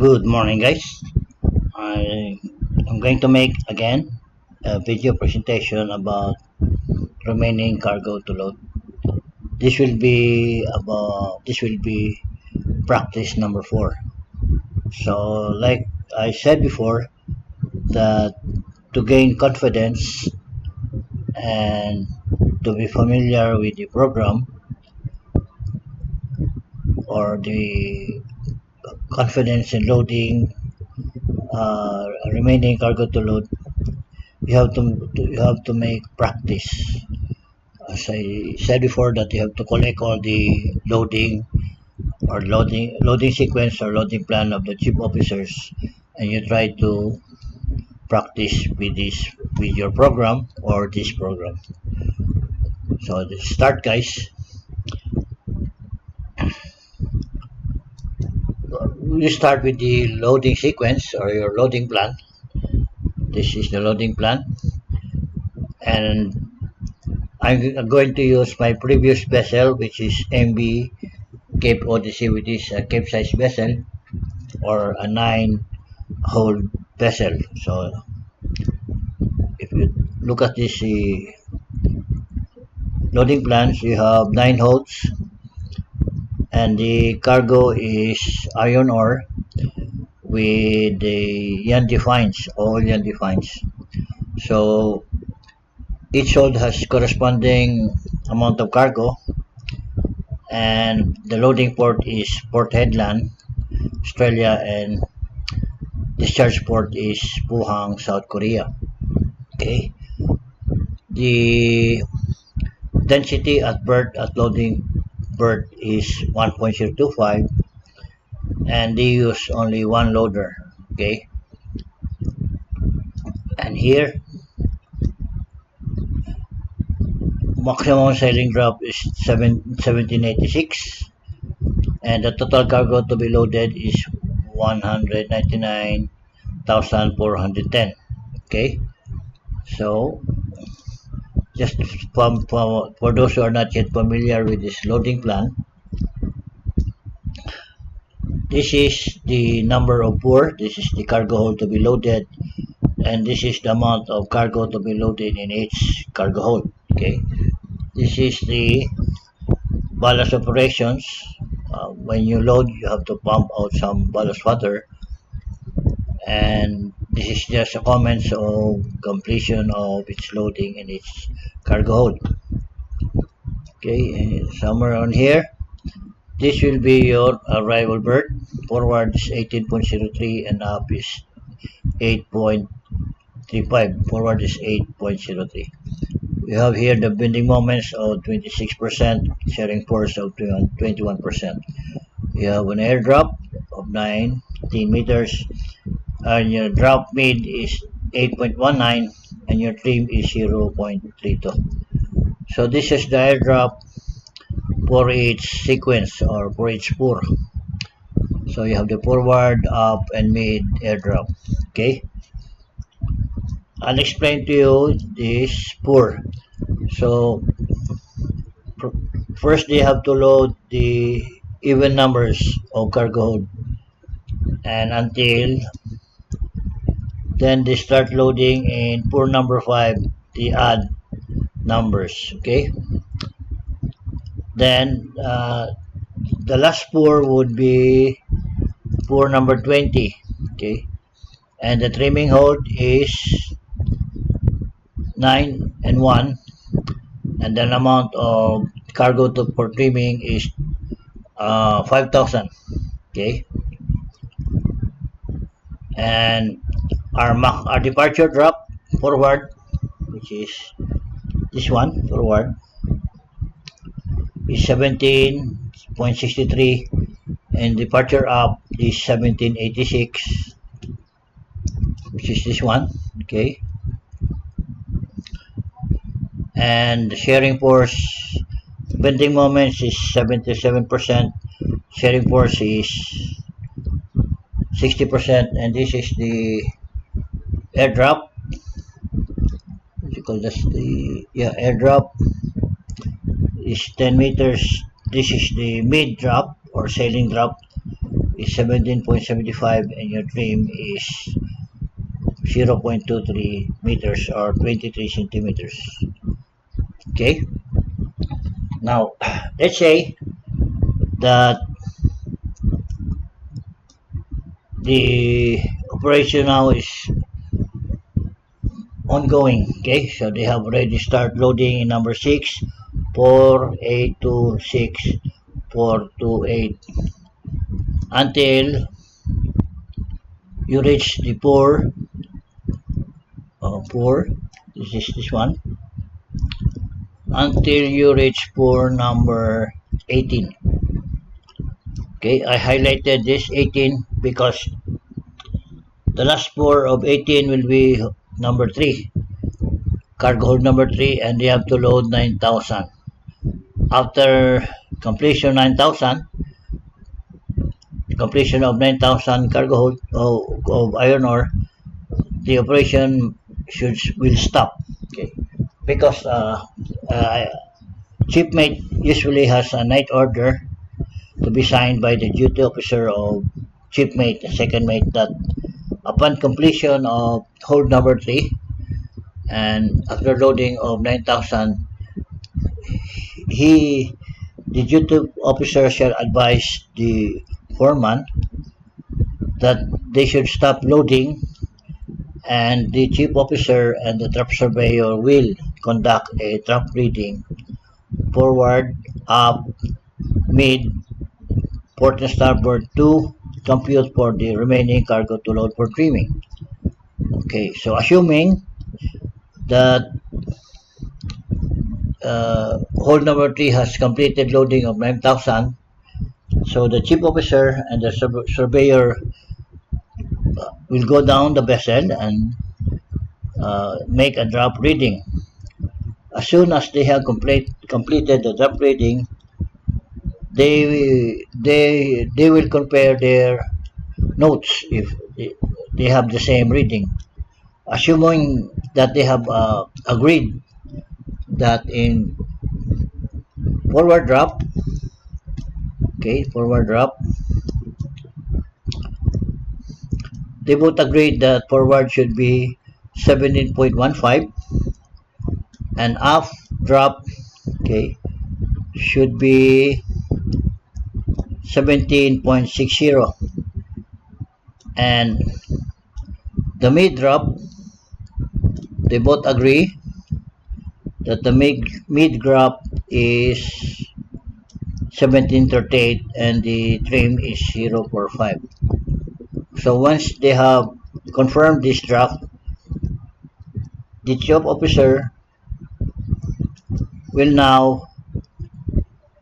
Good morning, guys. I am going to make again a video presentation about remaining cargo to load. This will be practice number 4. So, like I said before, that to gain confidence and to be familiar with the program or the confidence in loading remaining cargo to load, you have to make practice. As I said before, that you have to collect all the loading sequence or loading plan of the chief officers, and you try to practice with your program or this program. So let's start, guys. You start with the loading sequence or your loading plan. This is the loading plan, and I'm going to use my previous vessel, which is MB Cape Odyssey, which is a Cape size vessel or a 9-hole vessel. So if you look at this loading plans, you have 9 holes, and the cargo is iron ore with the Yandy fines, all Yandy fines. So each hold has corresponding amount of cargo, and the loading port is Port Hedland, Australia, and discharge port is Pohang, South Korea. Okay. The density at berth at loading berth is 1.025, and they use only one loader. Okay. And here maximum sailing drop is 1786, and the total cargo to be loaded is 199,410. Okay. So just for those who are not yet familiar with this loading plan, this is the number of pour, this is the cargo hold to be loaded, and this is the amount of cargo to be loaded in each cargo hold. Okay, this is the ballast operations. When you load, you have to pump out some ballast water, and this is just a comments of completion of its loading in its cargo hold. Okay, somewhere on here, this will be your arrival berth. Forward is 18.03 and up is 8.35. Forward is 8.03. We have here the bending moments of 26%, sharing force of 21%. You have an airdrop of 19 meters, and your drop mid is 8.19, and your trim is 0.32. So this is the airdrop for each sequence or for each pour. So you have the forward, up, and mid airdrop. Okay, I'll explain to you this pour. So first they have to load the even numbers of cargo hold, and until then they start loading in pour number 5 the odd numbers. Okay, then the last pour would be pour number 20. Okay, and the trimming hold is 9 and 1, and the amount of cargo to for trimming is 5,000. Okay, and our departure drop forward, which is this one forward, is 17.63, and departure up is 1786, which is this one. Okay, and the sharing force bending moments is 77%, sharing force is 60%, and this is the airdrop. What you call this? The airdrop is 10 meters. This is the mid drop or sailing drop is 17.75 and your trim is 0.23 meters or 23 centimeters. Okay, now let's say that the operation now is ongoing. Okay, so they have already start loading in number 6, 4826, 428 until you reach the pour, this is this one, until you reach pour number 18. Okay, I highlighted this 18 because the last pour of 18 will be number 3, cargo hold number 3, and they have to load 9,000. After completion of 9,000 cargo hold of iron ore, the operation will stop. Okay, because uh, shipmate usually has a night order to be signed by the duty officer of shipmate, second mate, that upon completion of hold number 3 and after loading of 9,000, he the duty officer shall advise the foreman that they should stop loading, and the chief officer and the trap surveyor will conduct a trap reading forward, up, mid, port and starboard to compute for the remaining cargo to load for trimming. Okay, so assuming that hold number 3 has completed loading of 9,000, so the chief officer and the surveyor will go down the vessel and make a drop reading. As soon as they have completed the drop reading, they will compare their notes if they have the same reading. Assuming that they have agreed that in forward drop, okay, forward drop, they both agreed that forward should be 17.15 and aft drop, okay, should be 17.60, and the mid drop, they both agree that the mid drop is 1738 and the trim is 045. So once they have confirmed this draft, the chief officer will now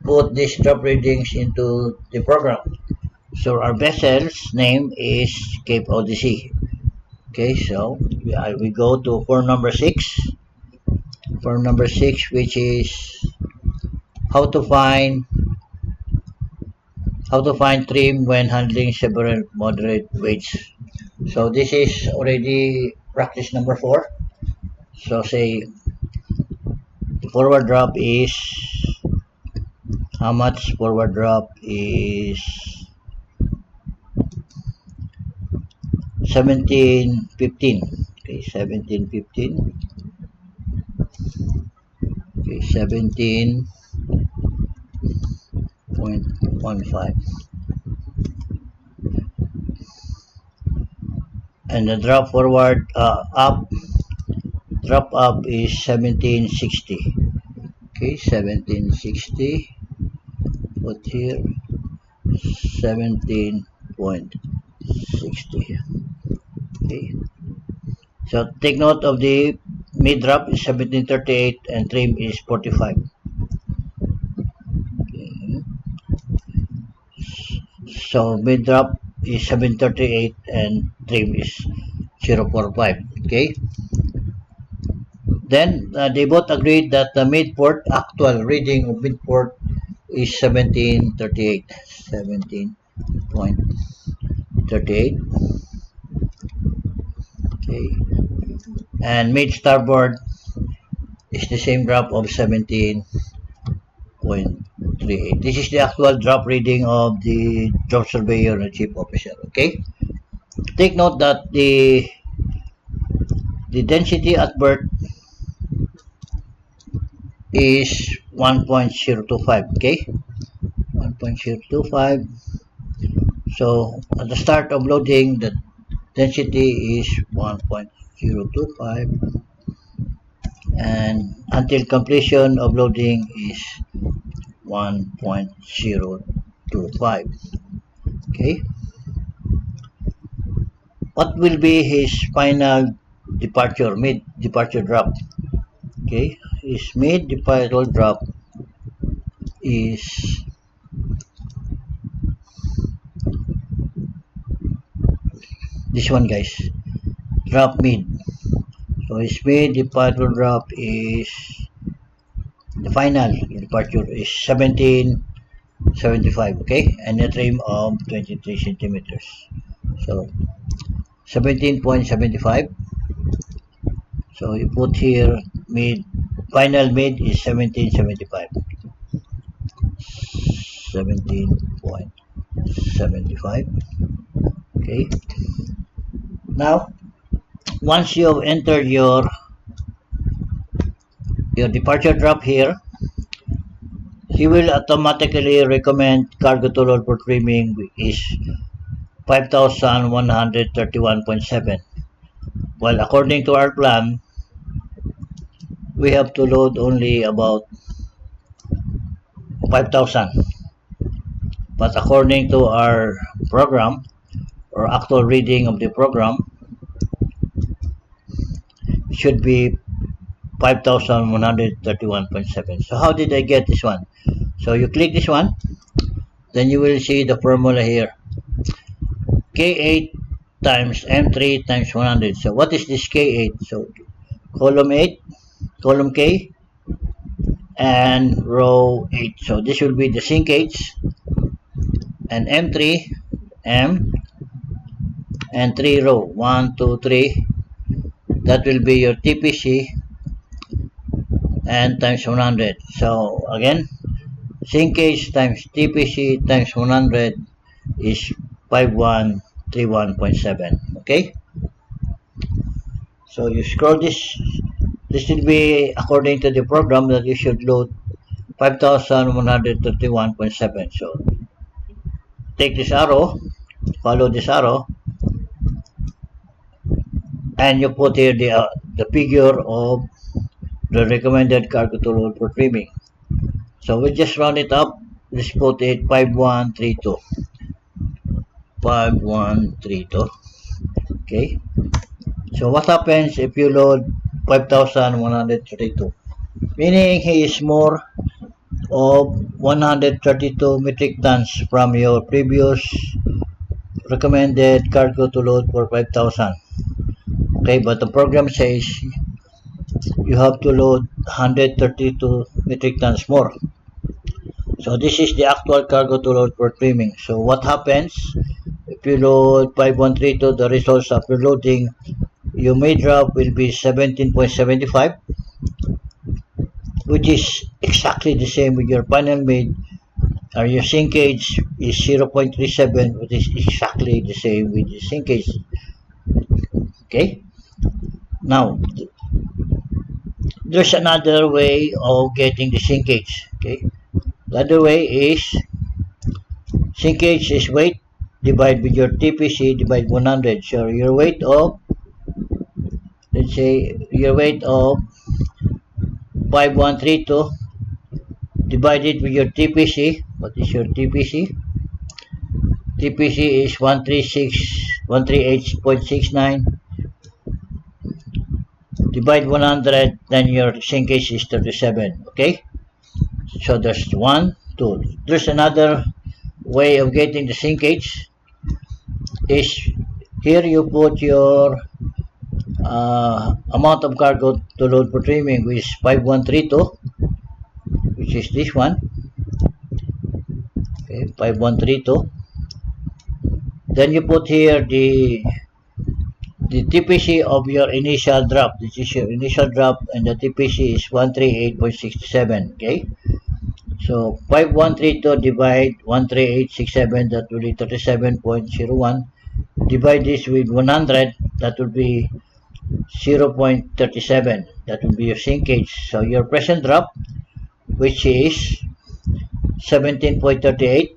put these draft readings into the program. So our vessel's name is Cape Odyssey. Okay, so we go to form number 6. Form number 6, which is how to find trim when handling several moderate weights. So this is already practice number 4. So say the forward drop is how much? Forward drop is 1715. Okay, 1715. Okay, 17.15. And the drop forward drop up is 1760. Okay, 1760. Put here 17.60. Okay. So take note of the mid drop is 1738 and trim is 45. Okay. So mid drop is 738 and trim is 045. Okay. Then they both agreed that the mid port actual reading of mid port is 1738. 17.38. Okay. And mid starboard is the same drop of 17.38. 0.38. This is the actual drop reading of the drop surveyor and chief officer. Okay. Take note that the density at birth is 1.025. Okay. 1.025. So at the start of loading, the density is 1.025, and until completion of loading is 1.025. Okay. What will be his final departure, mid departure drop? Okay. His mid departure drop is this one, guys. Drop mid. So his mid departure drop is the final departure is 1775. Okay, and a trim of 23 centimeters. So 17.75. So you put here mid, final mid is 1775. 17.75. Okay. Now, once you have entered your departure drop here, he will automatically recommend cargo to load for trimming is 5,131.7. Well, according to our plan, we have to load only about 5,000. But according to our program, or actual reading of the program, it should be 5,131.7. So how did I get this one? So you click this one, then you will see the formula here. K8 times M3 times 100. So what is this K8? So column 8, column K, and row 8. So this will be the sinkage, and M3, M, and 3 row, 1, 2, 3. That will be your TPC, and times 100. So again, sinkage times TPC times 100 is 5131.7. Okay. So you scroll this. This will be according to the program that you should load 5131.7. So take this arrow, follow this arrow, and you put here the figure of the recommended cargo to load for trimming. So we just round it up. Let's put it 5132. 5132. Okay. So what happens if you load 5,132? Meaning he is more of 132 metric tons from your previous recommended cargo to load for 5,000. Okay, but the program says you have to load 132 metric tons more. So this is the actual cargo to load for trimming. So what happens if you load 5132, the results after loading, your mid drop will be 17.75, which is exactly the same with your final mid. Your sinkage is 0.37, which is exactly the same with the sinkage. Okay. Now, there's another way of getting the sinkage. Okay. The other way is sinkage is weight divided with your TPC divide 100. So your weight of, let's say, your weight of 5132 divided with your TPC. What is your TPC? TPC is 138.69. Divide 100, then your sinkage is 37. Okay. So there's 1, 2. There's another way of getting the sinkage. Is here you put your amount of cargo to load for trimming, which is 5132, which is this one. Okay, 5132. Then you put here the TPC of your initial drop. This is your initial drop, and the TPC is 138.67. Okay. So 5132 divide 13867, that will be 37.01. Divide this with 100, that will be 0.37. That will be your sinkage. So your present drop, which is 17.38,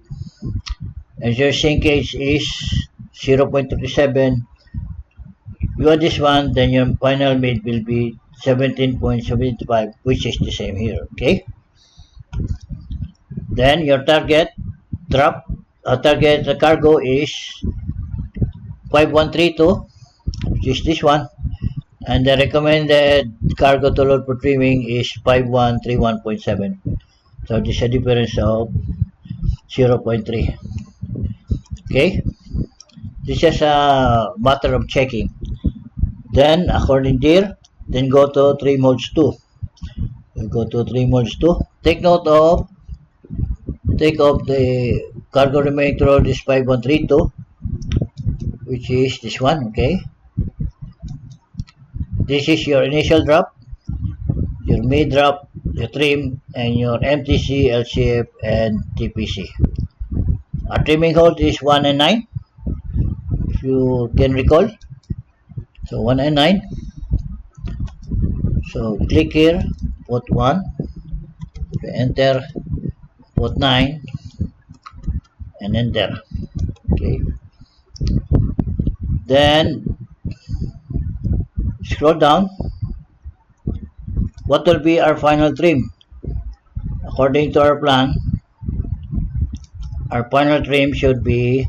and your sinkage is 0.37. You add this one, then your final mid will be 17.75, which is the same here. Okay. Then your target drop, target cargo is 5132, which is this one, and the recommended cargo to load for trimming is 5131.7. So this is a difference of 0.3. Okay, this is a matter of checking. Then according there, then go to 3 modes 2. You go to 3 modes 2. Take note of the cargo remaining to load is 5132, which is this one. Okay, this is your initial drop, your mid drop, your trim, and your MTC, LCF, and TPC. Our trimming hold is 1 and 9, if you can recall. So 1 and 9. So click here, put 1, enter, put 9, and enter. Okay. Then scroll down. What will be our final trim? According to our plan, our final trim should be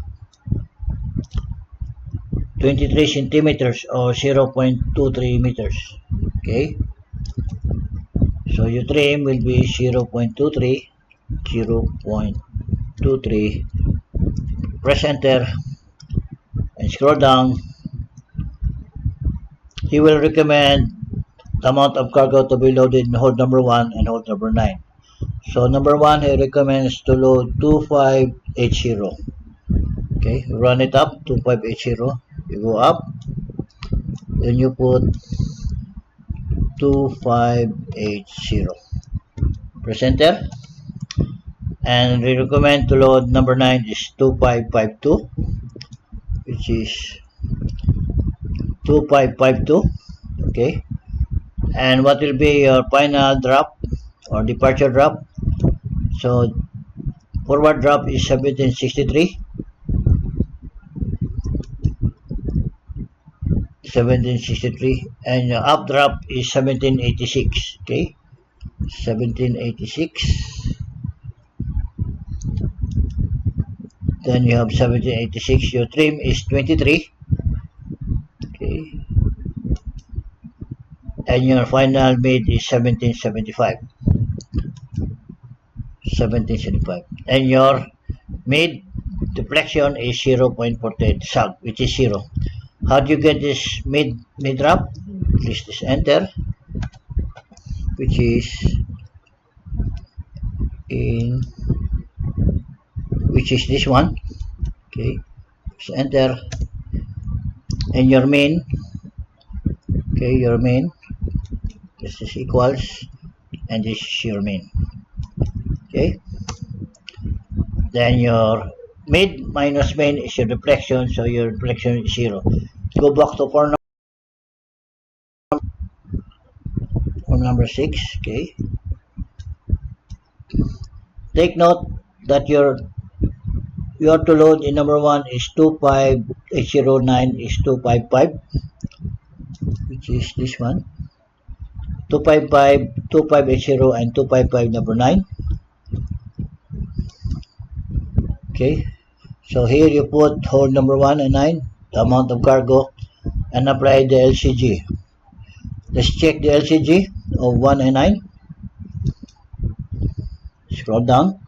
23 centimeters or 0.23 meters. Okay. So your trim will be 0.23, 0.23. Press enter and scroll down. He will recommend the amount of cargo to be loaded in hold number 1 and hold number 9. So number 1, he recommends to load 2580. Okay, run it up, 2580. You go up, then you put 2580. Press enter. And we recommend to load number 9 is 2552, which is 2552. Okay. And what will be your final drop or departure drop? So forward drop is 1763, 1763, and your up drop is 1786. Okay, 1786. Then you have 1786. Your trim is 23. Okay, and your final mid is 1775. 1775, and your mid deflection is 0.48 sag, which is 0. How do you get this mid drop? Please just enter, which is in this one. Okay, so enter, and your main. Okay, your main. This is equals, and this is your main. Okay, then your mid minus main is your deflection, so your deflection is 0. Go back to form number 6. Okay, take note that you have to load in number 1 is 25809 is 255, which is this one. 255, 2580, and 255 number 9. Okay, so here you put hold number 1 and 9, the amount of cargo, and apply the LCG. Let's check the LCG of 1 and 9. Scroll down.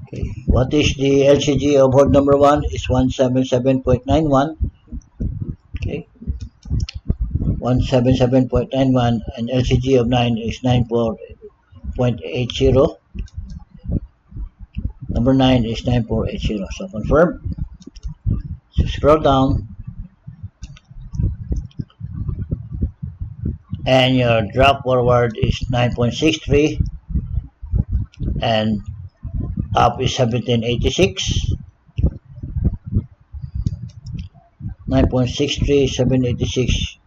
Okay, what is the LCG of hold number 1 is 177.91. Okay, 177.91, and LCG of 9 is 94.80. Number 9 is 9480. So confirm. So scroll down, and your drop forward is 9.63, and up is 1786, 9.63, 786.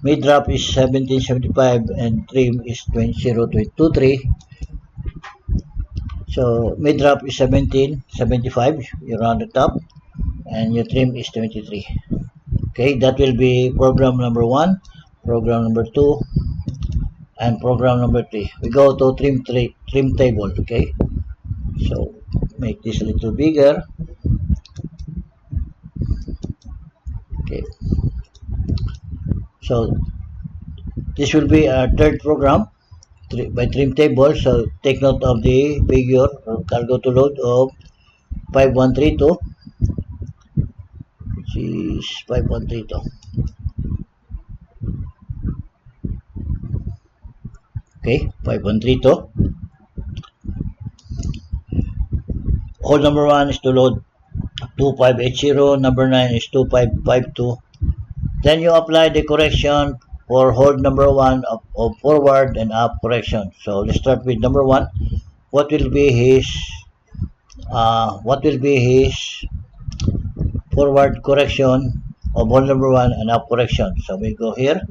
Mid drop is 1775 and trim is 20.23. So mid drop is 1775, you're on the top, and your trim is 23. Okay, that will be program number 1, program number 2, and program number 3. We go to trim table. Okay, so make this a little bigger. Okay, so this will be our third program by trim table. So take note of the figure or cargo to load of 5132, which is 5132. Okay, 5132. Hold number 1 is to load 2580, number 9 is 2552. Then you apply the correction for hold number 1 of forward and up correction. So let's start with number 1. What will be his forward correction of hold number 1 and up correction? So we go here.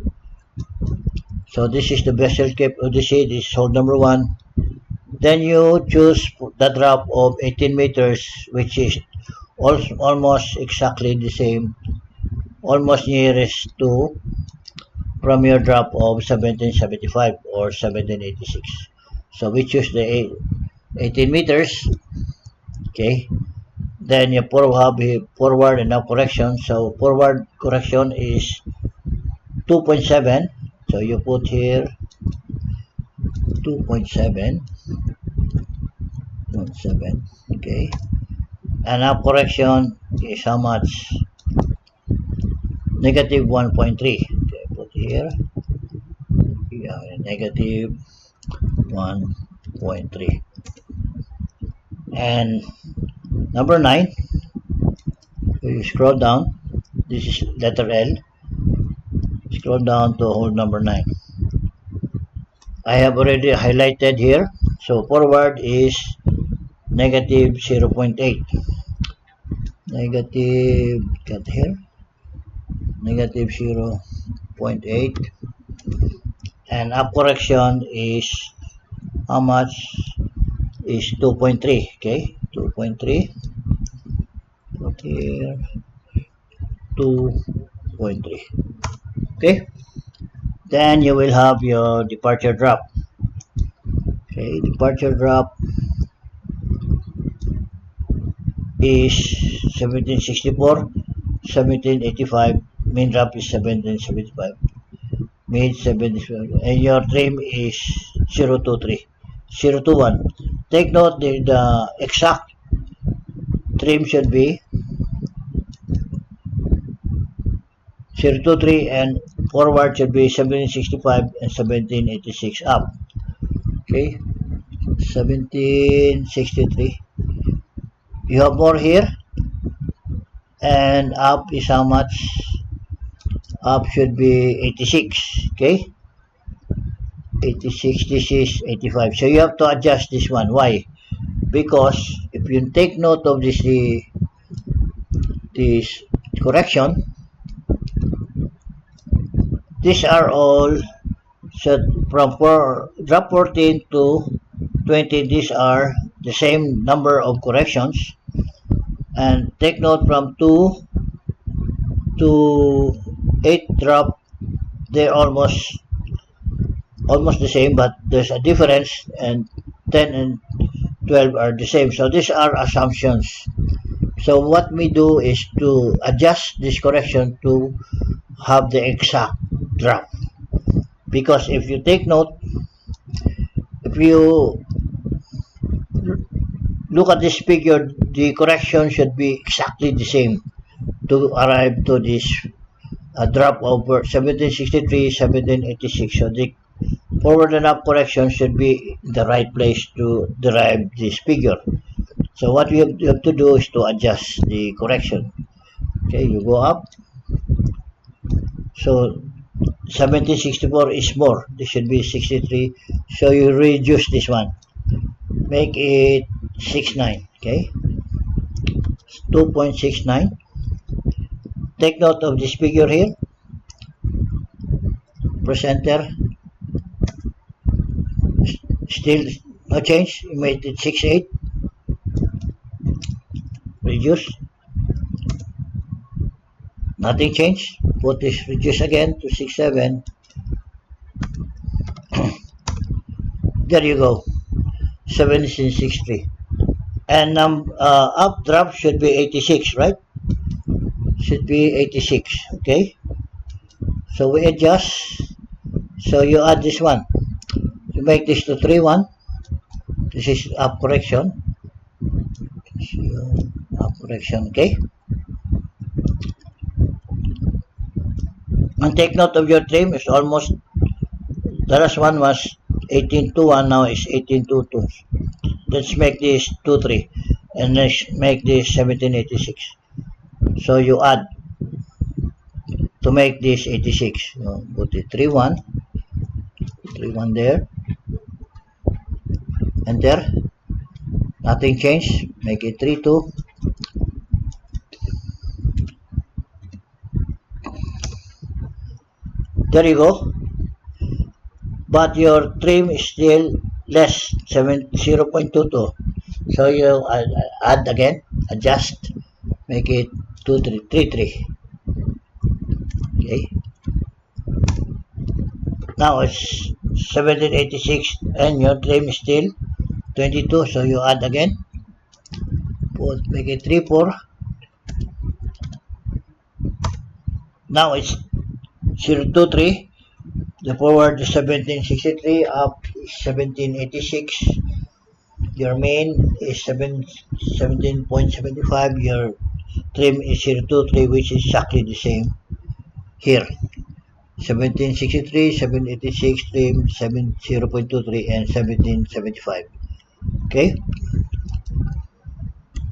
So this is the vessel Cape Odyssey. This is hold number 1. Then you choose the drop of 18 meters, which is almost exactly the same, almost nearest to from your drop of 1775 or 1786. So we choose the 18 meters. Okay, then you have forward and up correction. So forward correction is 2.7. So you put here 2.7. Okay, and up correction is how much? Negative 1.3. Okay, put here. Yeah, negative 1.3. And number 9, you scroll down. This is letter L. Scroll down to hold number 9. I have already highlighted here. So forward is negative 0.8. Negative, cut here. Negative 0.8. And up correction is how much? Is 2.3. Okay, 2.3. Put here 2.3. Okay, then you will have your departure drop. Okay, departure drop is 1764, 1785. Main drop is 1775. Mid 75, and your trim is 023, 021. Take note the exact trim should be 023 and forward should be 1765 and 1786 up. Okay, 1763. You have more here, and up is how much? Up should be 86. Okay, 86. This is 85. So you have to adjust this one. Why? Because if you take note of this correction, these are all set from drop 14 to 20. These are the same number of corrections. And take note from 2 to 8 drop, they're almost the same, but there's a difference, and 10 and 12 are the same. So these are assumptions. So what we do is to adjust this correction to have the exact drop. Because if you take note, if you look at this figure, the correction should be exactly the same to arrive to this drop over 1763, 1786. So the forward and up correction should be in the right place to derive this figure. So what you have to do is to adjust the correction. Okay, you go up. So 1764 is more. This should be 63. So you reduce this one. make it 69. Okay, 2.69. Take note of this figure here. Press enter. Still no change. You made it 68. Reduce. Nothing changed. Put this reduce again to 67. There you go. 1763. And updraft should be 86, right? Should be 86. Okay. So we adjust. So you add this one. You make this to 3-1. This is up correction. Up correction. Okay. And take note of your trim. It's almost, the last one was 1821, now it's 1822. Let's make this 23 and let's make this 1786. So you add to make this 86. Put it 31, 31 there. Enter. Nothing changed. Make it 32. There you go. But your trim is still less, 0.22. So you add again, adjust, make it 33. Okay. Now it's 1786 and your trim is still 22. So you add again, make it 34. Now it's 023. The forward is 1763, up is 1786. Your main is 17.75. Your trim is 023, which is exactly the same here. 1763, 786 trim, 0.23 and 1775. Okay.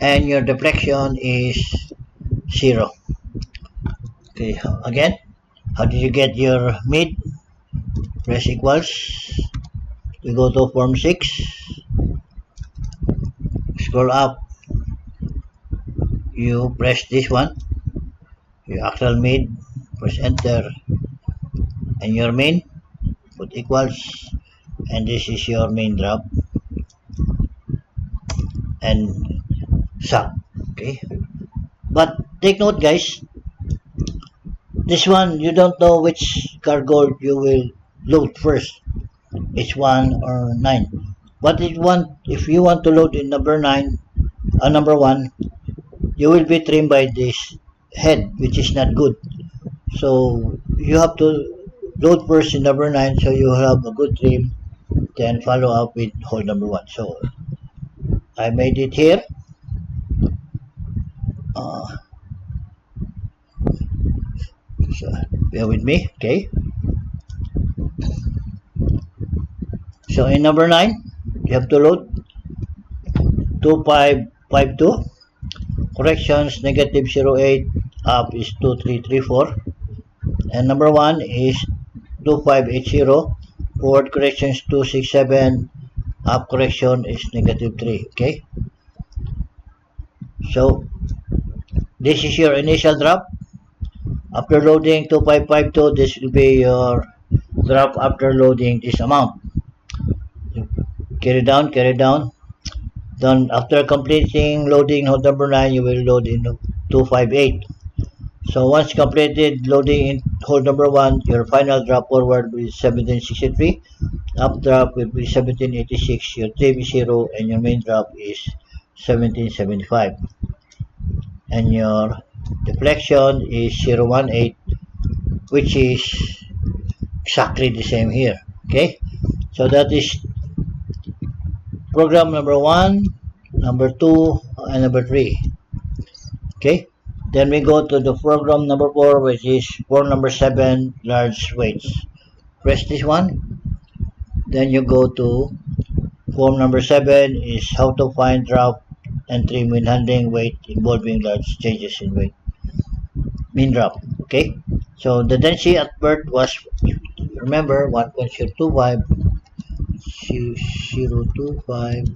And your deflection is 0. Okay. Again, how did you get your mid? Press equals. We go to form 6. Scroll up. You press this one. Your actual mid. Press enter. And your main. Put equals. And this is your main drop. And suck. Okay. But take note, guys. This one, you don't know which cargo you will load first. It's 1 or 9. But if you want to load in number 9, number 1, you will be trimmed by this head, which is not good. So you have to load first in number 9, so you have a good trim, then follow up with hole number 1. So I made it here. So bear with me, okay. So in number 9, you have to load 2552. Corrections negative 08, up is 2334. And number 1 is 2580. Forward corrections 267. Up correction is negative 3. Okay. So this is your initial drop. After loading 2552, this will be your drop after loading this amount. Carry down. Then after completing loading hole number 9, you will load in 258. So once completed loading in hole number 1, your final drop forward will be 1763. Up drop will be 1786. Your trim is 0 and your main drop is 1775. And your deflection is 018, which is exactly the same here. Okay. So that is program number 1, number 2, and number 3. Okay. Then we go to the program number 4, which is form number 7, large weights. Press this one. Then you go to form number 7 is how to find drop and trim when handling weight involving large changes in weight. Mean drop. Okay. So the density at birth was, remember, 1.025. 0.025.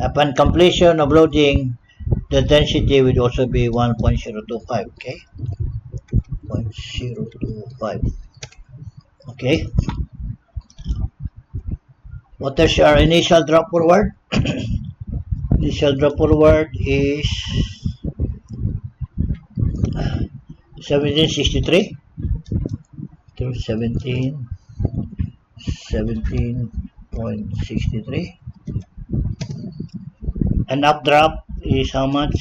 Upon completion of loading, the density would also be 1.025. Okay, 0.025. Okay, what is our initial drop forward? Initial drop forward is 1763 to 17.63, and updraft is how much?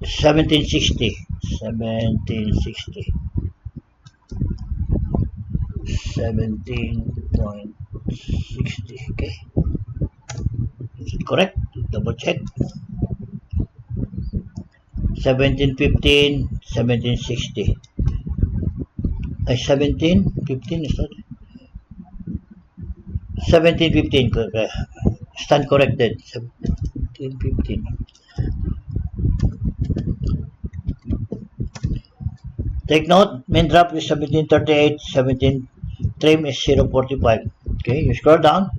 1760. 17.60. Okay, is it correct? Double check. 1715, 1760. 1715 is that? 1715. Stand corrected. 1715. Take note, main drop is 1738, 17 trim is 0.45. Okay, you scroll down.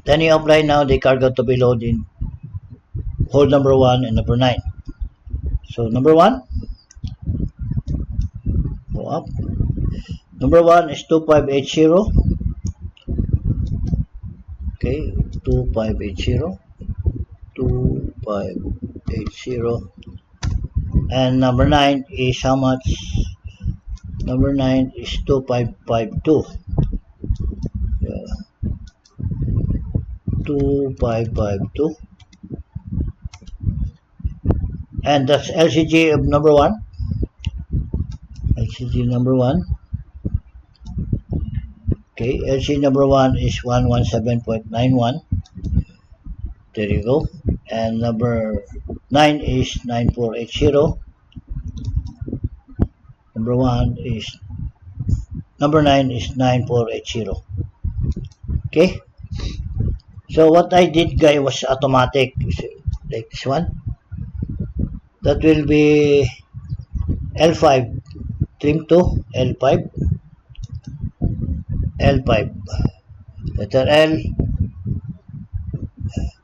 Then you apply now the cargo to be loaded in hold number 1 and number 9. So number 1, go up. Number 1 is 2580. Okay, 2580. 2580. And number 9 is how much? Number 9 is 2552. 2552. And that's LCG of number 1. LCG number 1. Okay, LCG number 1 is 117.91. There you go. And number 9 is 9480. Number 1 is number 9 is 9480. Okay. So what I did, guys, was automatic. Like this one. That will be L5, trim to L5, L5, letter L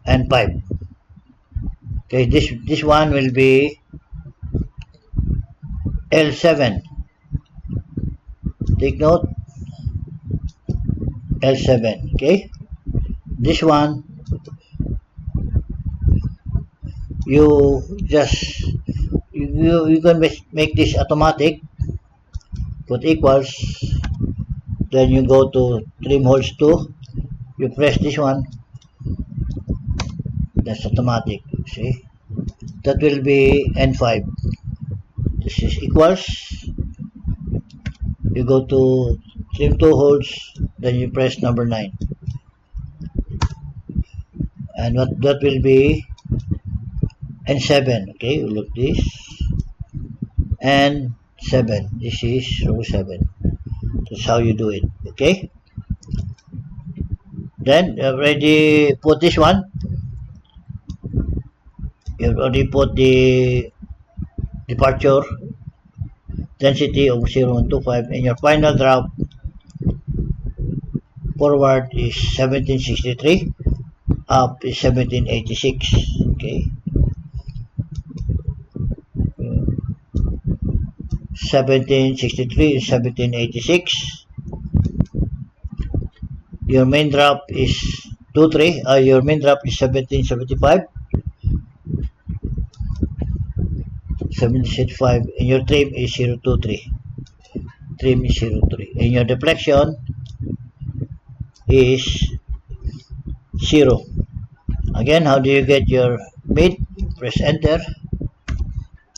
and 5. Okay, this one will be L7. Take note, L7. Okay, this one you just you can make this automatic. Put equals, then you go to trim holes 2, you press this one, that's automatic. See, that will be N5. This is equals, you go to trim 2 holes, then you press number 9, and what that will be N7. Okay, look this, N7. This is row 7. That's how you do it. Okay, then you already put this one, you already put the departure density of 0.125, and your final drop forward is 1763, up is 1786. Okay, 1763 is 1786. Your main drop is 23. Your main drop is 1775. 1775, and your trim is 023. Trim is 03. And your deflection is 0. Again, how do you get your mid? Press enter.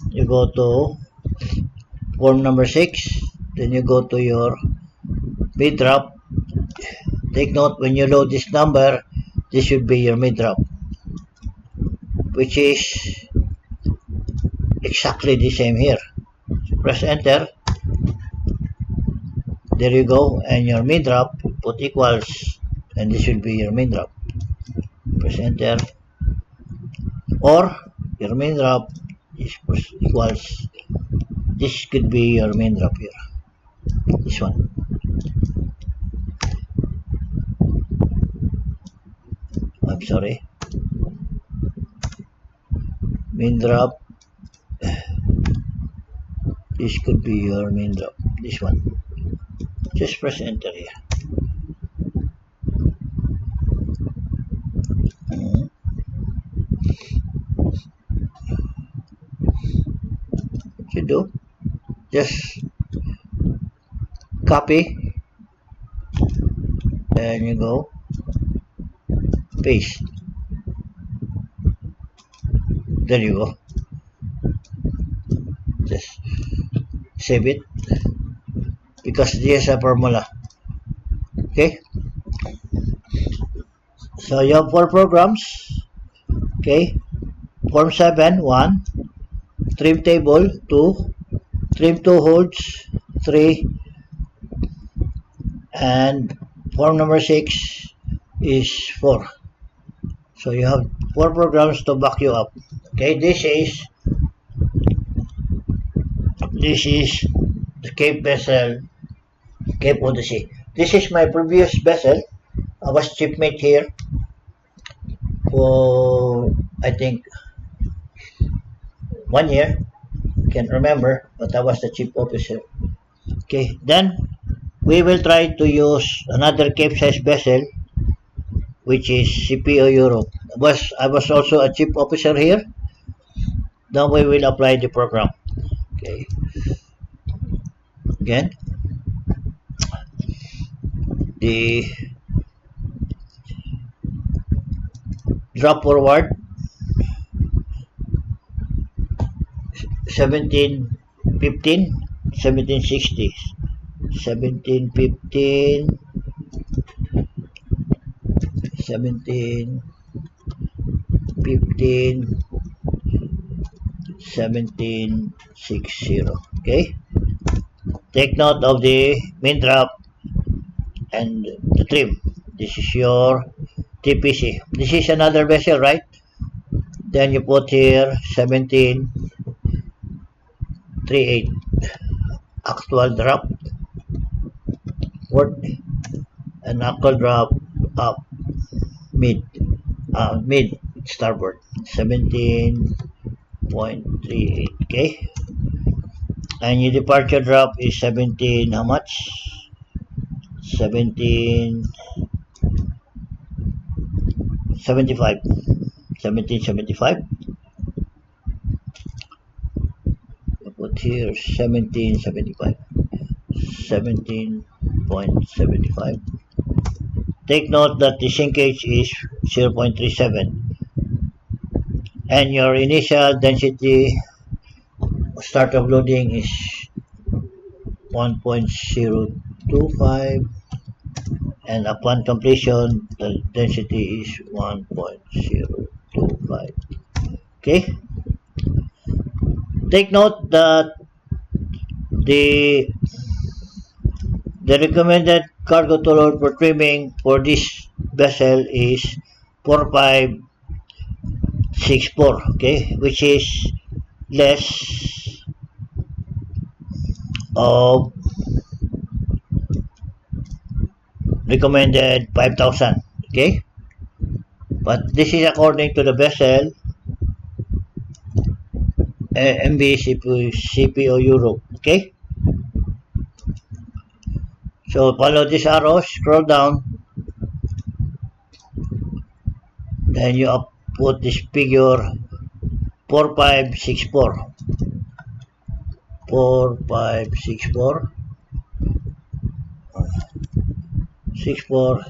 You go to form number 6. Then you go to your mid drop. Take note, when you load this number, this should be your mid drop, which is exactly the same here. So press enter. There you go, and your mid drop, put equals, and this will be your main drop. Press enter, or your main drop is equals, this could be your main drop here. This one. I'm sorry. Main drop. This could be your main drop. This one. Just press enter here. Mhm. What you do? Just copy and you go paste. There you go. Just save it because this is a formula. Okay. So you have 4 programs. Okay. Form 7, 1. Trim table, 2. Trim 2 holds, 3. And form number 6 is 4. So you have 4 programs to back you up. Okay, this is the Cape Vessel, Cape Odyssey. This is my previous vessel. I was shipmate here for I think 1 year. Can't remember, but I was the chief officer. Okay, then we will try to use another Cape-size vessel, which is CPO Europe. I was also a chief officer here. Then we will apply the program. Okay, again the drop forward 1715 1760 1715 1715 1760. Okay, take note of the main drop and the trim. This is your TPC. This is another vessel, right? Then you put here 1738 actual drop port and actual drop up mid mid starboard 17.38. Okay, and your departure drop is 17 how much 1775 1775. I put here 1775 17.75. Take note that the sinkage is 0.37 and your initial density start of loading is 1.025 and upon completion the density is 1.025. Okay, take note that the the recommended cargo to load for trimming for this vessel is 4564. Okay, which is less of recommended 5,000. Okay, but this is according to the vessel MV CPO Europe. Okay, so follow this arrow, scroll down, then you put this figure 4564 4564 64.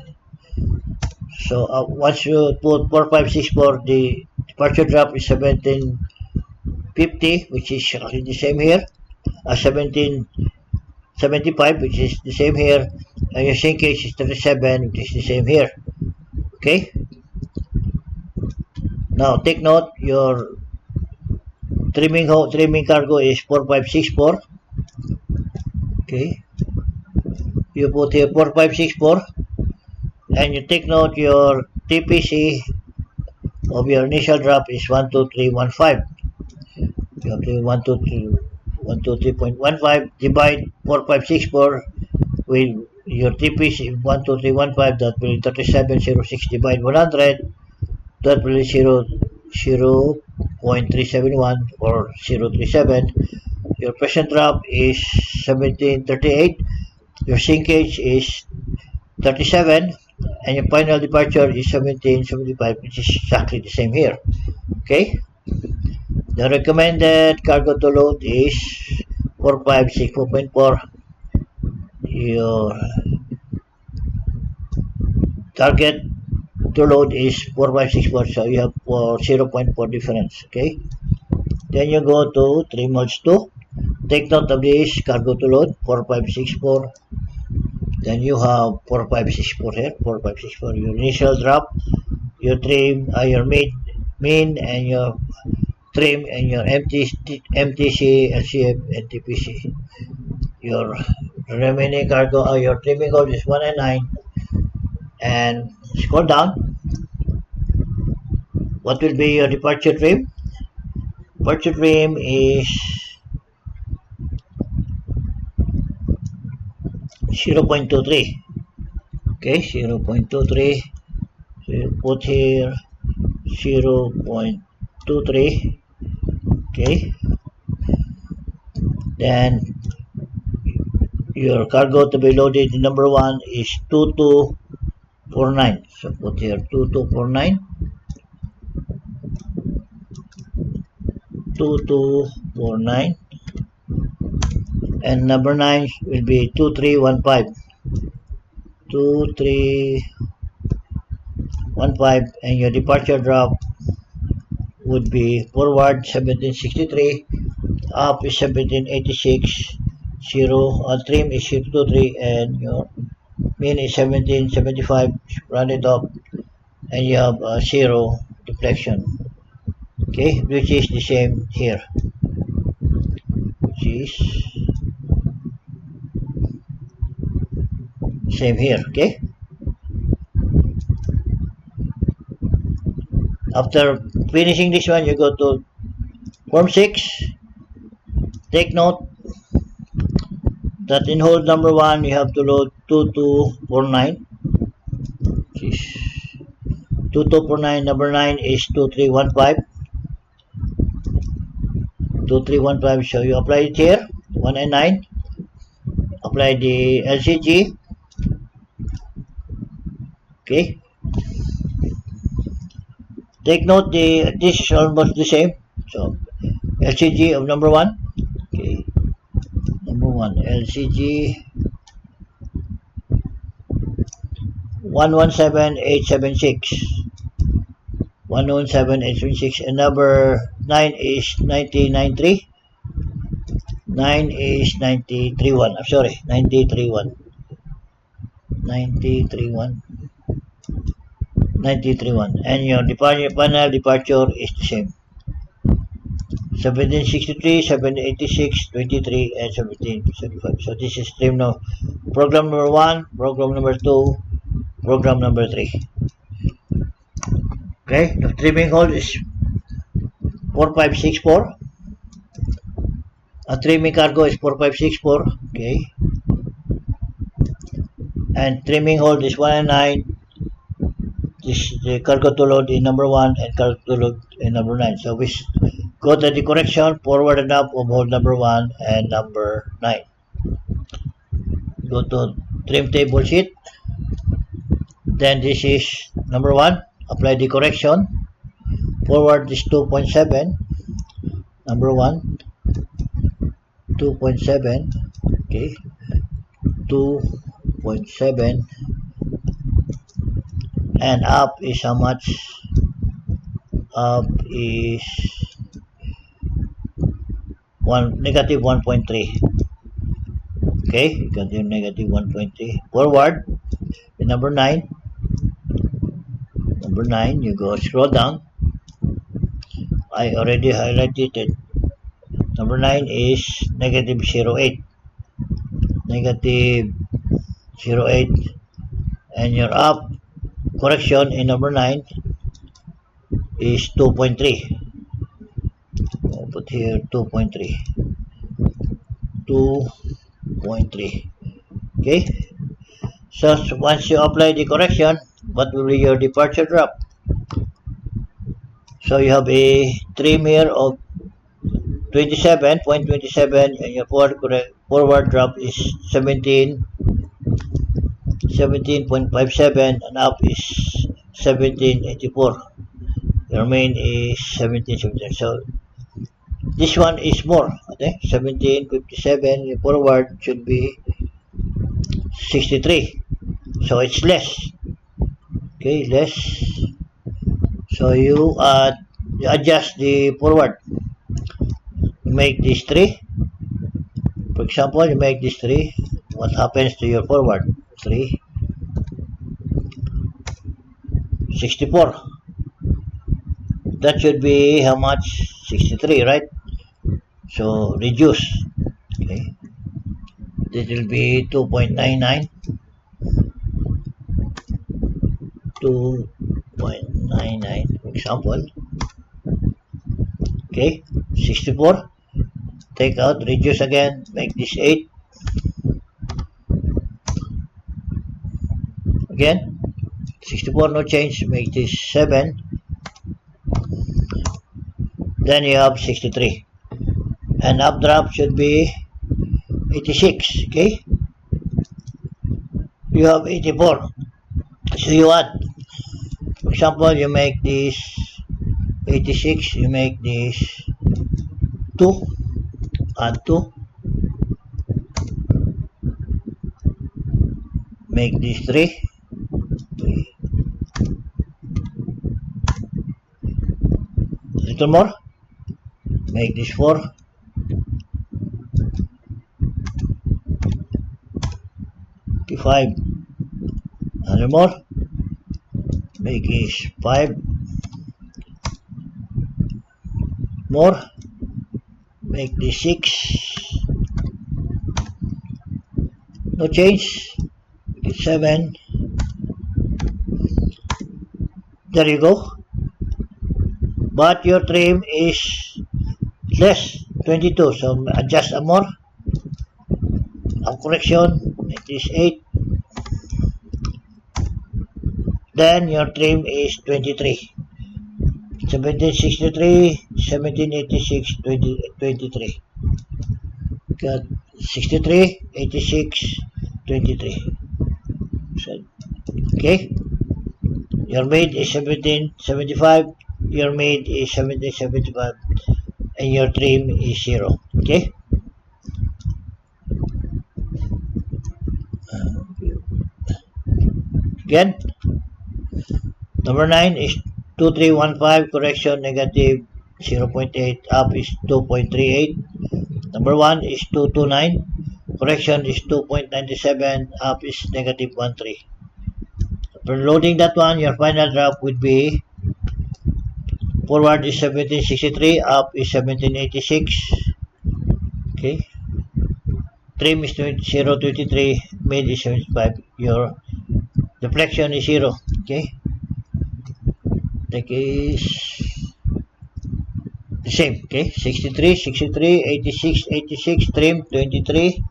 So once you put 4564, the departure drop is 1750, which is actually the same here, 1775, which is the same here, and your sinkage is 37, which is the same here. Okay. Now take note, your trimming cargo is 4564. Okay. You put here 4564, and you take note your TPC of your initial drop is 12315. You have to 123 123.15, divide 4564 with your TP is 12315, that will be 3706, divide 100, that will be 0.371 or 0.37. Your present drop is 1738, your sinkage is 37, and your final departure is 1775, which is exactly the same here. Okay, the recommended cargo to load is 4564.4. Your target to load is 4564, so you have 0.4 difference. Okay, then you go to 3 modes 2. Take note of this cargo to load 4564. Then you have 4564 here, 4564. Your initial drop, your trim, your mean, and your trim, and your MTC, LCF, and TPC. Your remaining cargo, your trimming goal is 199. And scroll down. What will be your departure trim? Departure trim is 0.23. Okay, 0.23. So you put here 0.23. Okay, then your cargo to be loaded, number one is 2249. So put here 2249. 2249. And number 9 will be 2315. 2315, and your departure drop would be forward 1763, up is 1786, trim is 023, and your mean is 1775, run it up, and you have a zero deflection. Okay, which is the same here. Which is same here. Okay. After finishing this one, you go to Form 6. Take note that in hold number 1, you have to load 2249. 2249, number 9 is 2315. 2315, so you apply it here, 1 and 9. Apply the LCG. Okay. Take note, this is almost the same. So LCG of number 1. Okay. Number 1, LCG 117876. 117876, and number 9 is 9093. 9 is 931. I'm sorry, 931. 931. 931. And your final departure is the same. 1763, 1786, 23, and 1775. So this is stream no program number 1, program number 2, program number 3. Okay, the trimming hole is 4564. A trimming cargo is 4564. Okay. And trimming hold is 1 and 9. This is the cargo to load in number 1 and cargo to load in number 9. So we go to the correction, forward and up of hold number 1 and number 9. Go to trim table sheet. Then this is number 1. Apply the correction. Forward is 2.7. Number 1. 2.7. Okay. 2.7. And up is how much? Up is negative 1.3. Okay, you got your negative 1.3. Forward, number 9. Number 9, you go scroll down. I already highlighted it. Number 9 is negative 0.8. Negative 0.8. And your up correction in number 9 is 2.3. I'll put here 2.3. 2.3. Okay, so once you apply the correction, what will be your departure drop? So you have a trim here of 27.27 and your forward drop is 17.57 and up is 17.84. Your main is 17.17. So this one is more. Okay, 17.57. Your forward should be 63. So it's less. Okay, less. So you adjust the forward. You make this 3. For example, you make this 3. What happens to your forward? 3. 64. That should be how much? 63, right? So reduce. Okay. This will be 2.99. 2.99, for example. Okay. 64. Take out, reduce again, make this 8. Again, 64 no change, make this 7. Then you have 63. And updraft should be 86. Okay. You have 84. So you add. For example, you make this 86, you make this 2, add 2, make this 3, little more, make this 4, 5, another more, make this 5, more, make this 6, no change, make it 7, there you go. But your trim is less, 22, so adjust a more, a correction, make this 8, then your trim is 23. 1763, 1786, 23. Got 63, 86, 23. So, okay. Your made is 1775, your made is 1775, and your trim is 0. Okay. Again, number 9 is 2315, correction negative 0.8, up is 2.38. Number 1 is 229, correction is 2.97, up is negative 13. After loading that one, your final drop would be forward is 1763, up is 1786. Okay. Trim is 0.23, mid is 75. Your deflection is 0. Okay. That is the same. Okay. 63, 63, 86, 86, trim 23.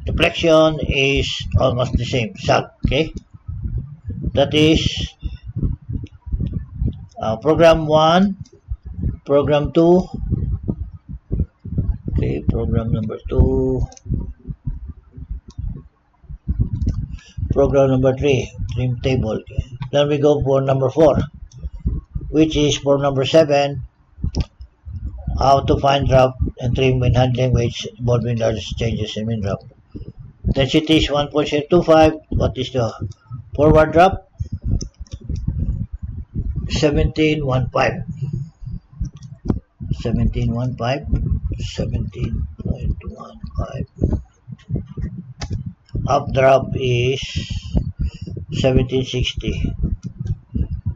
Deflection is almost the same. Sag. Okay. That is program 1, program 2. Okay, program number 2. Program number 3, trim table. Okay. Then we go for number 4, which is for number 7, how to find drop and trim when handling weights involving large changes in mean drop. Density is 1.25. What is the forward drop? 17.15. 17.15. 17.15. Up drop is 1760.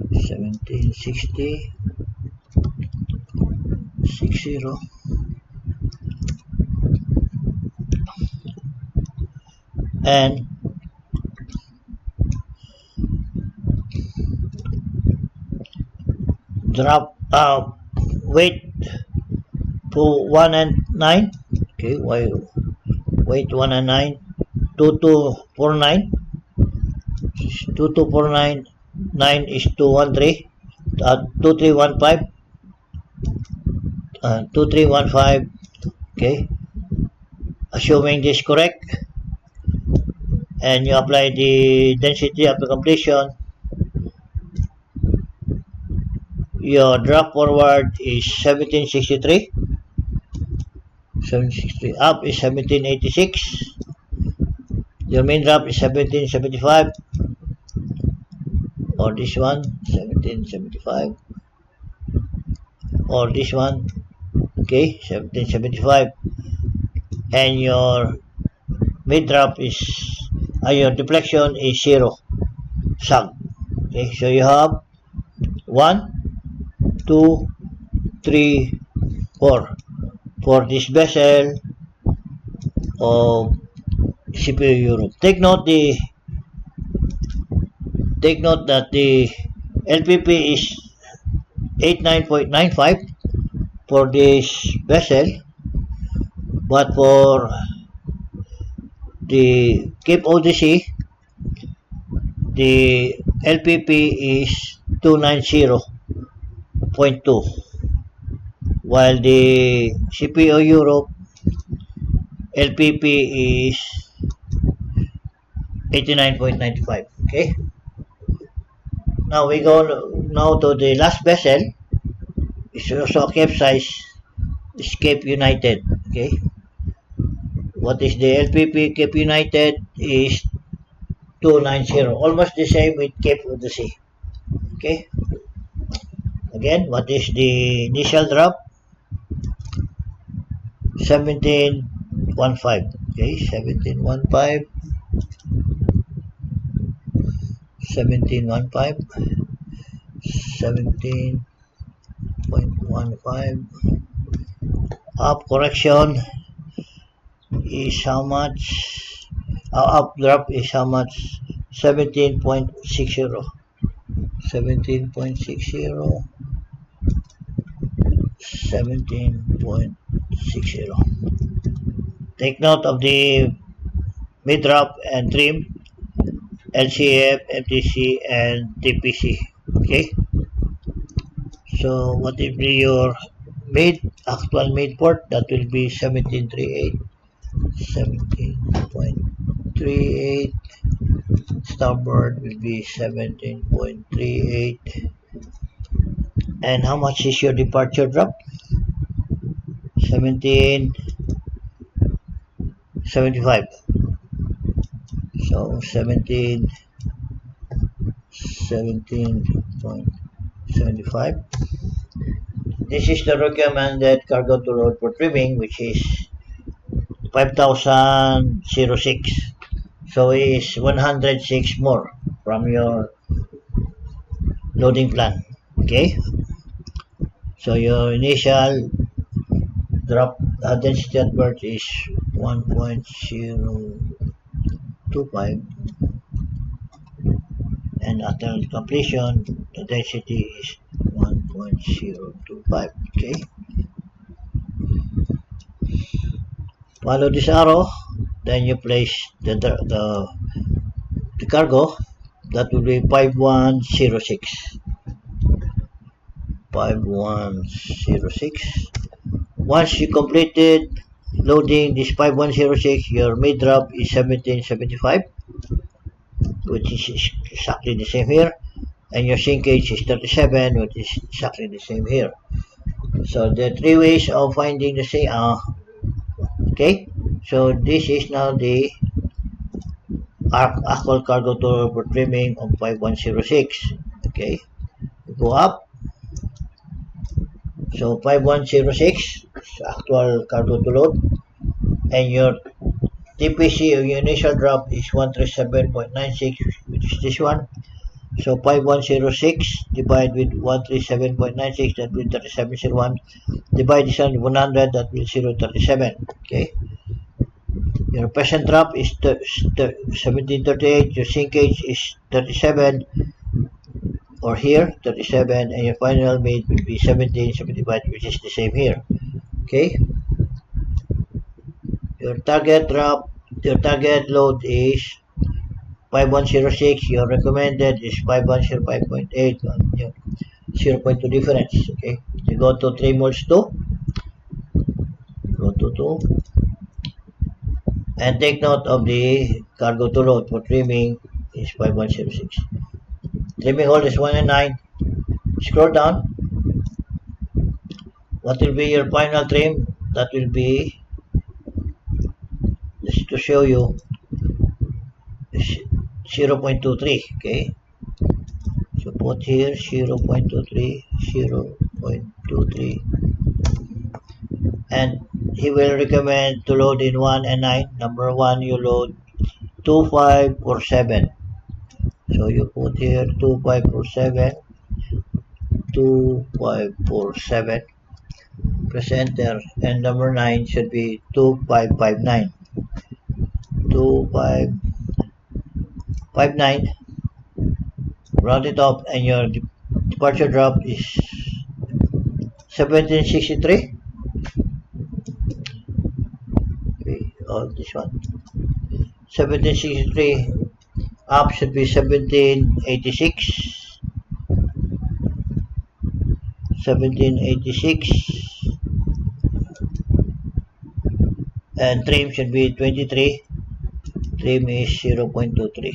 1760. 60. And drop weight to 1 and 9. Okay, wait 109, 2249, 2249, 9 is 213, 2315, 2315. Okay, assuming this correct, and you apply the density after completion, your drop forward is 1763, 763, up is 1786, your main drop is 1775, or this one 1775, or this one, okay, 1775, and your mid drop is your deflection is 0 sag. Okay, so you have 1, 2, 3, 4 for this vessel of CPU Europe. Take note that the LPP is 89.95 for this vessel, but for the Cape Odyssey, the LPP is 290.2, while the CPO Europe LPP is 89.95. Okay. Now we go now to the last vessel. It's also a capsize. It's Cape United. Okay. What is the LPP Cape United is 290. Almost the same with Cape Odyssey. Okay. Again, what is the initial drop? 1715. Okay, 1715. 1715. 17.15. Up correction is how much? Up drop is how much? 17.60. 17.60. 17.60. Take note of the mid drop and trim, LCF, MTC, and TPC. Okay. So what will be your actual mid port? That will be 1738. 17.38. Starboard will be 17.38. And how much is your departure drop? 1775. So 17.75. This is the recommended cargo to load for trimming, which is 5,006. So it's 106 more from your loading plan. Okay. So your initial drop density at birth is 1.025, and after completion the density is 1.025. Okay. Follow this arrow, then you place the cargo. That will be 5106. 5106. Once you completed loading this 5106, your mid drop is 1775, which is exactly the same here, and your sinkage is 37, which is exactly the same here. So the three ways of finding the same. Okay, so this is now the actual cargo total for trimming of 5106. Okay, go up. So 5106 actual cargo to load, and your TPC or your initial drop is 137.96, which is this one. So 5106 divided with 137.96, that will 3701. Divide this on 100, that will 037. Okay. Your present drop is 1738. Your sinkage is 37, or here 37, and your final made will be 1775, which is the same here. Okay. Your target drop, your target load is 5106. Your recommended is 5105.8. 0.2 difference. Okay. You go to 3 moles 2. Go to 2. And take note of the cargo to load for trimming is 5106. Trimming hole is 1 and 9. Scroll down. What will be your final trim? That will be, just to show you, 0.23. Okay. So put here 0.23, 0.23. And he will recommend to load in 1 and 9. Number 1, you load 2547. So you put here 2547, 2547. Press enter, and number 9 should be 2559. 2559. Round it up, and your departure drop is 1763. Okay, this one. 1763. Up should be 1786. 1786. And trim should be 23. Trim is 0.23.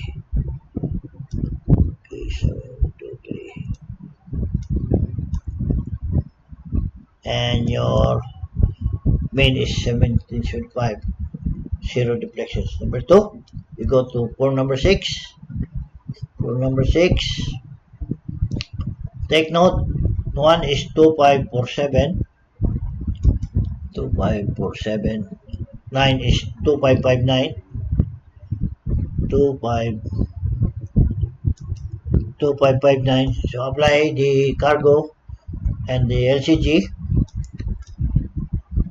Okay, 0.23. And your main is 1775. Zero deflections. Number 2, you go to form number 6. Form number 6. Take note, 1 is 2547. 2547. 9 is 2559. 2559. So apply the cargo and the LCG,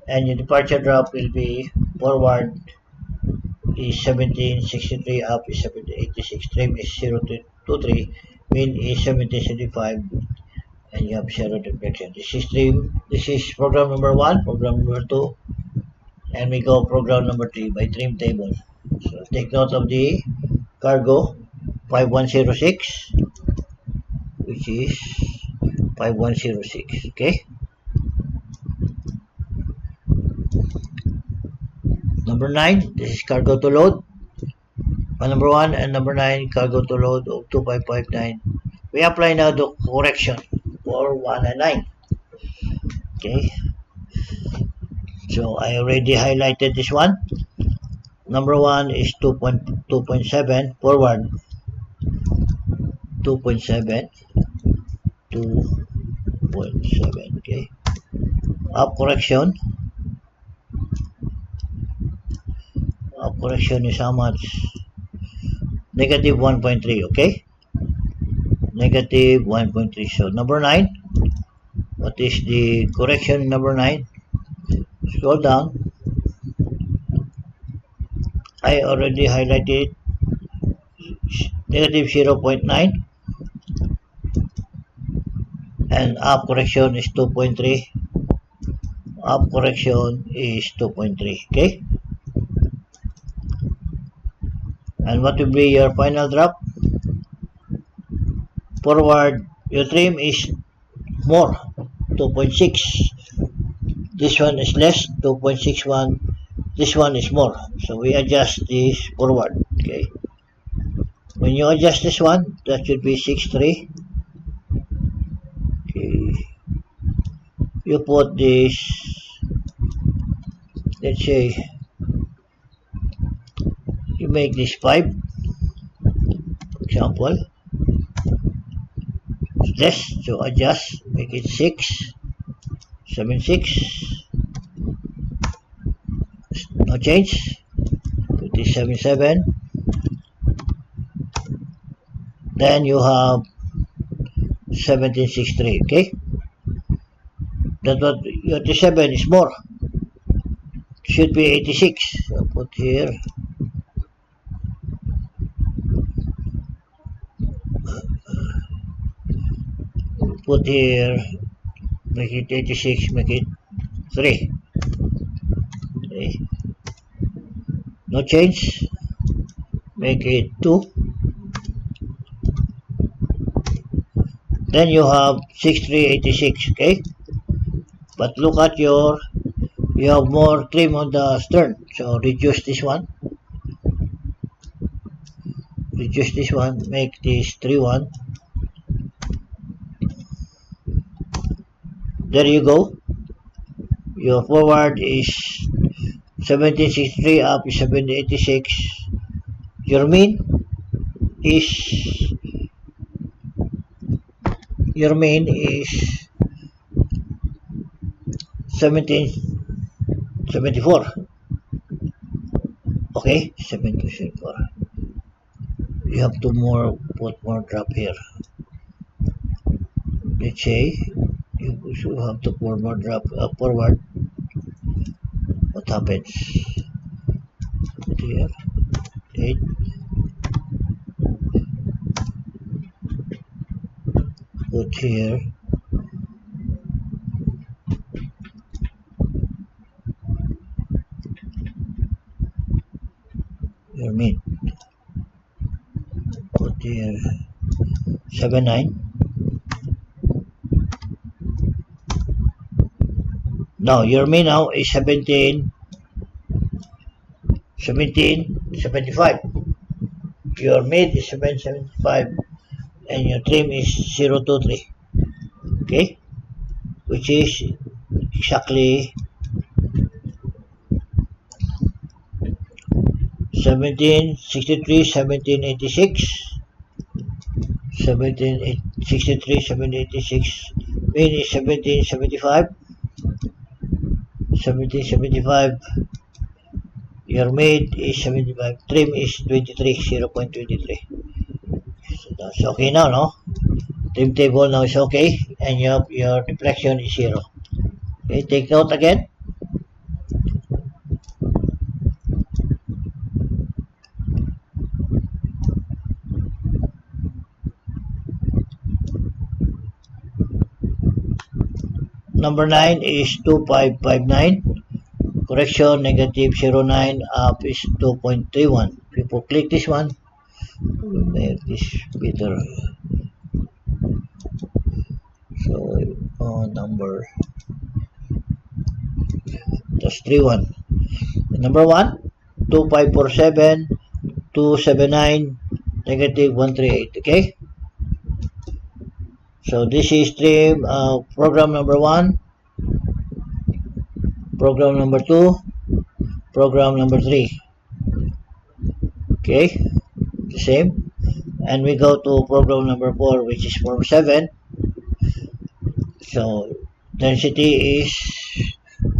and your departure drop will be forward is 1763, up is 1786, trim is 023, mean is 1775, and you have zero deflection. This is trim. This is program number 1, program number 2, and we go program number 3 by trim table. So take note of the cargo 5106, which is 5106. Okay. Number 9, this is cargo to load. Number 1 and number 9, cargo to load of 2559. We apply now the correction for 1 and 9. Okay. So I already highlighted this one. Number 1 is 2.7 forward. 2.7. 2.7. Okay. Up correction. Up correction is how much? Negative 1.3. Okay. Negative 1.3. So number 9. What is the correction number 9? Scroll down. I already highlighted negative 0.9, and up correction is 2.3. Up correction is 2.3. Okay. And what will be your final drop? Forward, your trim is more, 2.6. This one is less, 2.61. This one is more. So we adjust this forward. Okay. When you adjust this one, that should be 6.3. Okay. You put this, let's say, you make this 5, for example. Less, so adjust, make it 6, 7.6. No change. Put this 7.7. Then you have 17.63. Okay. That what 87 is more. Should be 86. So put here. Put here. Make it 86. Make it 3. Okay. No change. Make it 2. Then you have 6386, okay? But look at you have more trim on the stern. So reduce this one. Reduce this one. Make this 31. There you go. Your forward is 1763 up is 1786. Your mean is your mean is 1774. Okay, 1774. You have to put more drop here. Let's say you should have to put more drop forward. What happens? Put here 8. Put here your mean. Put here 79. Now your mean now is 1775. Your mid is 775 and your trim is 023. Okay, which is exactly 1763, 1786, 1763, 1786. Mean is 1775, 1775. Your mid is 75, trim is 23, 0.23. So that's okay now, no? Trim table now is okay, and your deflection is 0. Okay, take note again. Number 9 is 2559. Correction, negative 09, up is 2.31. People click this one, we'll make this better. So, number, that's 31. Number 1, 2547, 279, negative 138, okay? So this is trim program number 1, program number 2, program number 3. Okay, the same. And we go to program number 4, which is form 7. So density is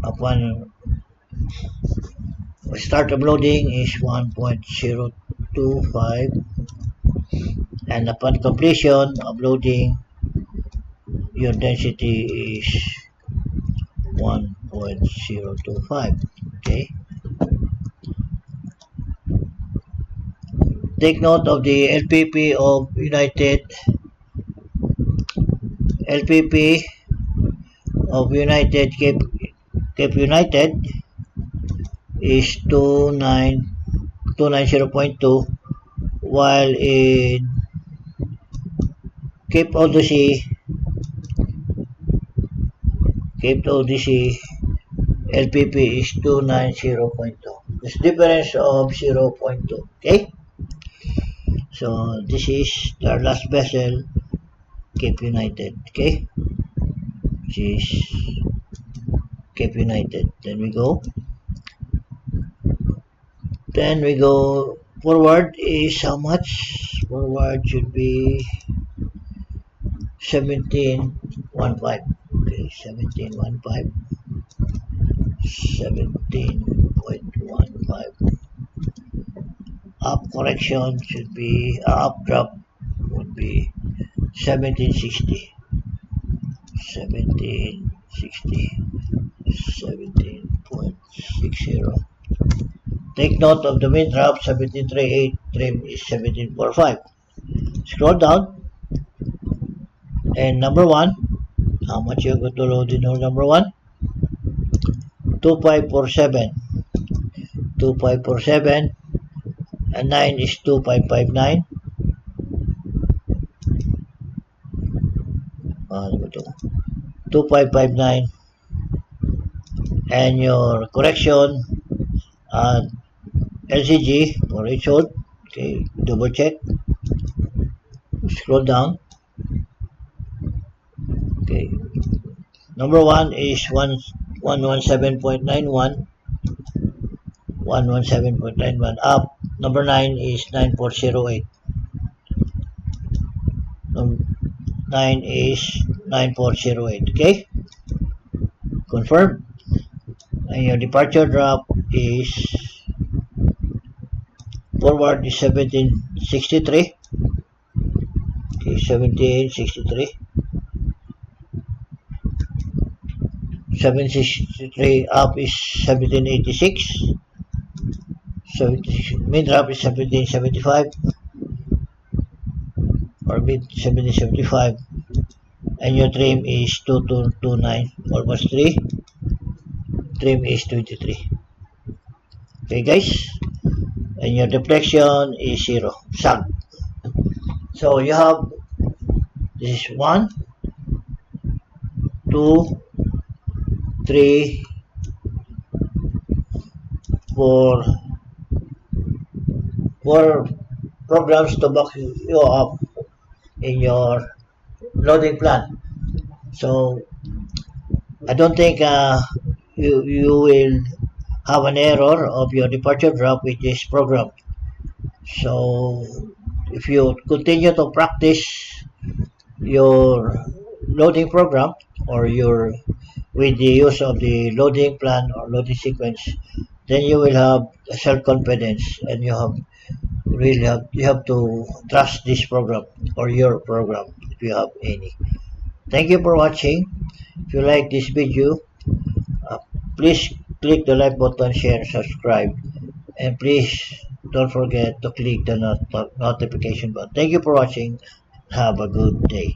upon start uploading is 1.025, and upon completion uploading your density is 1.025. Okay, take note of the LPP of United Cape United is 290.2, while in Cape Odyssey LPP is 290.2. There's difference of 0.2. Okay, so this is our last vessel, Cape United. Okay, which is Cape United. Then we go forward is how much? Forward should be 1715. Okay, 1715. 17.15. Up correction should be up drop would be 1760. 1760. Take note of the mid drop 1738, trim is 1745. Scroll down, and number 1, how much you're going to load in your number 1? 2547. 2547, and 9 is 2559. Ano ba ito? 2559. And your correction at LCG for each hold. Okay, double check. Scroll down. Okay, number 1 is 117.91. 117.91 up. Number 9 is 9408. 9 is 9408. Okay, confirm. And your departure drop is forward is 1763. Okay, 1763. 763 up is 1786. 76, mid drop is 1775 or mid 1775, and your trim is 2229, almost 3. Trim is 23. Okay, guys, and your deflection is 0. Sag. So you have this is 1, 2, 3, 4, 4 programs to back you up in your loading plan. So I don't think you will have an error of your departure drop with this program. So if you continue to practice your loading program or your with the use of the loading plan or loading sequence, then you will have self-confidence, and you have to trust this program or your program if you have any. Thank you for watching. If you like this video, uh, please click the like button, share, subscribe, and please don't forget to click the notification button. Thank you for watching. Have a good day.